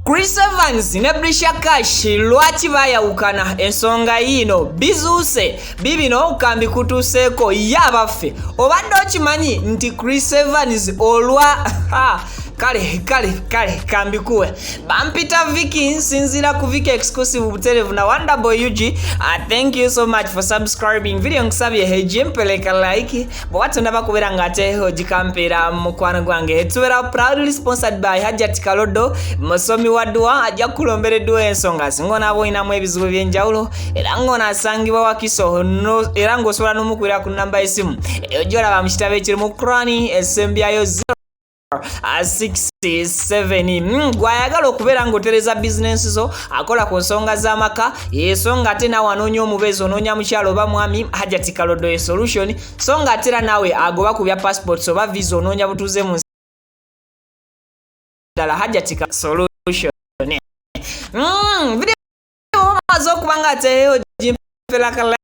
Chris Evans ne Brisha Cash lwaki bayawukana ensonga yino bizuuse bibino kambi kutuseeko yabaffe obadde okimanyi nti Chris Evans olwa kale kambikuwe bampita Vicky nsinzira ku Vicky exclusive butelevu na Wonderboy UG. Thank you so much for subscribing. Video nkusabye heje mpeleka like bwatonda bakubera ngate ojikampera mukwano gwange tuwera proudly sponsored by Hajat Kalodo musomi wadwa ajja kulombereddwa ensonga singona boinamu ebizibu byenjawulo era ngona asangibwa wakiso no era ngosobola n'omukwira ku namba esimu ejola bamukitabe kiri mu Qur'ani esembyayo 67 gwayagala okubeera ng'otereza bizinensi zo akola ku nsonga z'amaka yesonga ate naawe anoonya omubeezi onoonya mukyalo oba mwami Hajat Kalodo solution so nga ate era naawe agoba ku bya passports oba visa onoonya butuuze mu ddala Hajat solution video omaze okuba nga ateeyo jimpelaka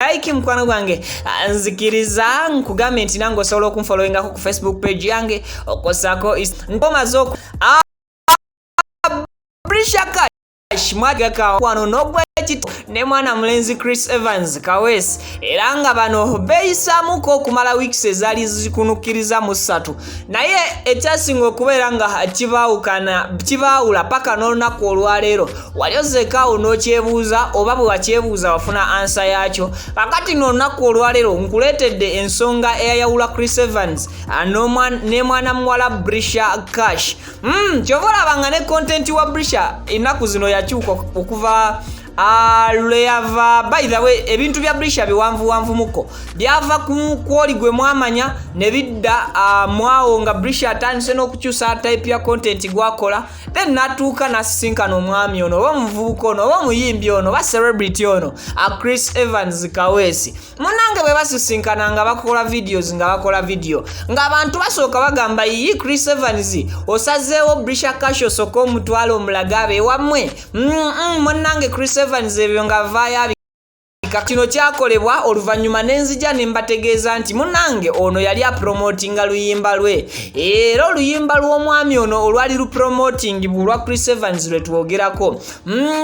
like mkwano gwange nzikiriza nkugambe nti nange osobola okunfollowingako ku Facebook page yange okosako nkomazo Brisha Cash mwagaka wano n'ogwekito ne mwana mulenzi Chris Evans Kawesi era nga bano beeyisamuko okumala weeks ezaali zikunukiriza mu 3 naye ekyasinga okubeera nga kibaawula paka n'olunaku olwaleero wali ozekaawo n'okyebuuza oba bwe wakyebuuza wafuna ansa yaakyo kakati n'olunaku olwaleero nkuleetedde ensonga eyayawula Chris Evans ne mwana muwala Brisha Cash kyova olabanga ne content wa Brisha ennaku zino yakyuka okuva lweyava by the way ebintu bya Brisha biwanvu muko byava kwoli gwe mwamanya ne bidda mwawo nga Brisha atandise n'okukyusa type ya content gwakola then natuuka nasisinkana omwami ono oba omuvubuka ono oba omuyimbi ono oba celebrity ono Chris Evans Kawesi munange bwe basisinkana nga bakola videos nga abantu basooka bagamba yi Chris Evans osazeewo Brisha Cash osooka omutwalo omulagabe ewammwe munange Chris Evans ebyo nga vaya kino kyakolebwa oluvannyuma n'enzija ne mbategeeza nti munange ono yali apromotinga luyimba lwe era oluyimba lw'omwami ono olwali lupromoting bulwa Chris Evans lwe twogerako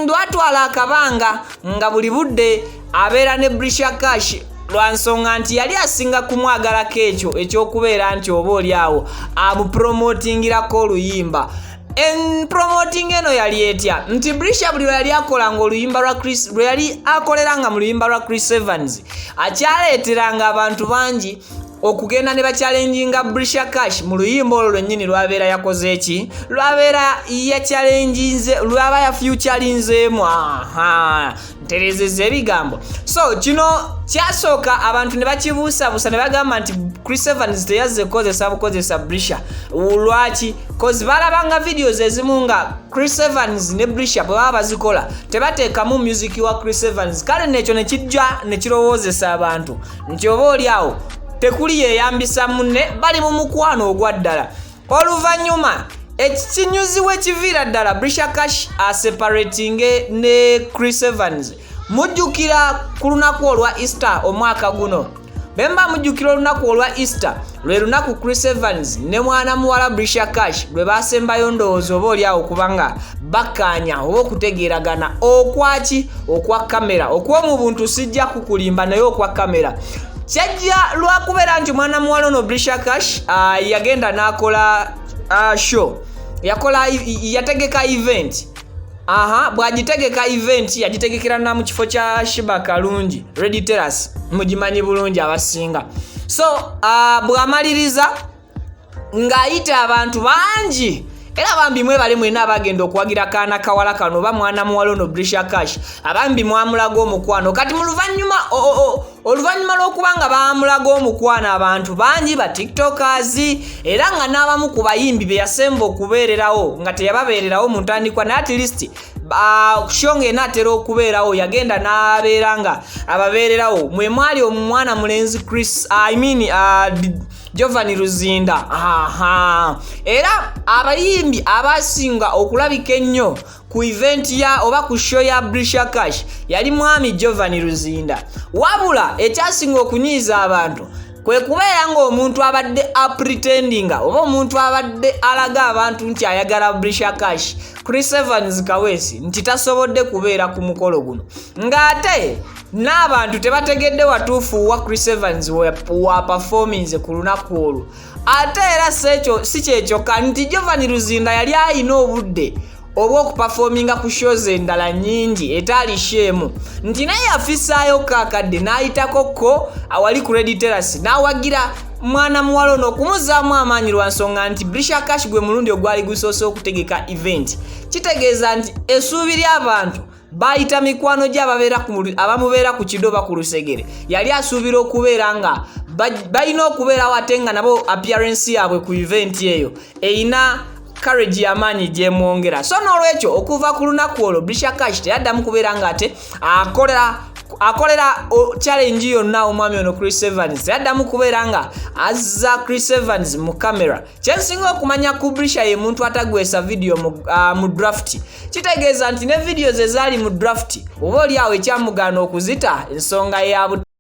lwatwala akabanga nga buli budde abeera ne Brisha Cash lwansonga nti yali asinga kumwagalako ekyo ekyokubeera nti oba oli awo amupromotingirako oluyimba promoting eno yali etya nti Brisha buli yali akolanga oluyimba lwa Chris lwe yali akoleranga mu luyimba lwa Chris Evans akyaleeteranga abantu bangi okugenda ne bachallenginga Brisha Cash mu luyimba olwo lwennyini lwabeera yakoze eki lwabeera yachallenginze lwaba ya futurinzeemu nterezeza ebigambo so kino kyasooka abantu ne bakibuusabuusa ne bagamba nti Chris Evans teyazze kukozesa Brisha lwaki kozi balabanga videos ezimu nga Chris Evans ne Brisha bwe baba bazikola tebateekamu music wa Chris Evans kale nekyo ne kijja ne kirowoozesa abantu nti oba oli awo tekuli yeyambisa munne bali mu mukwano ogwa ddala oluvannyuma ekinyuzi w'ekiviira ddala Brisha Cash aseparating ne Chris Evans mujjukira ku lunaku olwa Easter omwaka guno bemba mujjukira olunaku olwa Easter lwe lunaku Chris Evans ne mwana muwala Brisha Cash lwe basembayo ndowooza oba oli awo kubanga bakkaanya oba okutegeeragana okwaki okwa kamera okw'omu buntu sijja kukulimba naye okwa kamera kyajja lwakubeera nti mwana muwala ono Brisha Cash yagenda n'akola show yategeka event bwagitegeka event yagitegekera na mu kifo kya Shiba Kalungi Red Terrace mugimanyi bulungi abasinga so bwamaliriza ng'ayita abantu bangi era abambi mwe bali mwena abagenda okuwagira kaana kawala kano oba mwana muwala ono Brisha Cash abambi mwamulaga omukwano kati mu oluvannyuma lw'okubanga baamulaga omukwano abantu bangi ba tiktokers era nga n'abamu ku bayimbi be yasemba okubeererawo nga teyababeererawo mu ntandikwa naye at least shonga enaatera okubeerawo yagenda n'abeera nga ababeererawo mwe mwali omwana mulenzi Chris Giovanni Luzinda. Era abayimbi abasinga okulabika ennyo ku event ya oba ku show ya Brisha Cash yali mwami Giovanni Luzinda. Wabula ekyasinga okunyiiza abantu kwe kubeera ng'omuntu abadde pretendinga oba omuntu abadde alaga abantu nti ayagala Brisha Cash, Chris Evans Kaweesi, nti tasobodde kubeera ku mukolo guno. Ng'ate n'abantu tebategedde watuufu wa Chris Evans wa performance ku lunaku olwo. Ate era si kyekyoka nti Giovanni Luzinda yali ayina obudde obw'okuperforminga ku shows endala nnyingi etaali shemu, nti naye yafissaayo kaakadde n'ayitako ko awali ku Red Terrace n'awagira mwana muwala ono okumuzaamu amaanyi lwa nsonga nti Brisha Cash gwe mulundi ogwali gusoose okutegeka event. Kitegeeza nti essuubi ly'abantu bayita mikwano gye abamubeera ku kidoba ku lusegere yali asuubira okubeera nga balina okubeerawo ate nga nabo appearance yaabwe ku event eyo eyina courage y'amaanyi gyemwongera. So n'olwekyo okuva ku lunaku olwo Brisha Cash teyaddamu kubeera nga ate akolera challenge yonna omwami ono Chris Evans, teyaddamu kubeera nga azza Chris Evans mu kamera. Kyensinga okumanya ku Brisha ye muntu atagwesa video mu draft. Kitegeeza nti ne videos ezaali mu draft oba oli awo ekyamugaana okuzita ensonga ya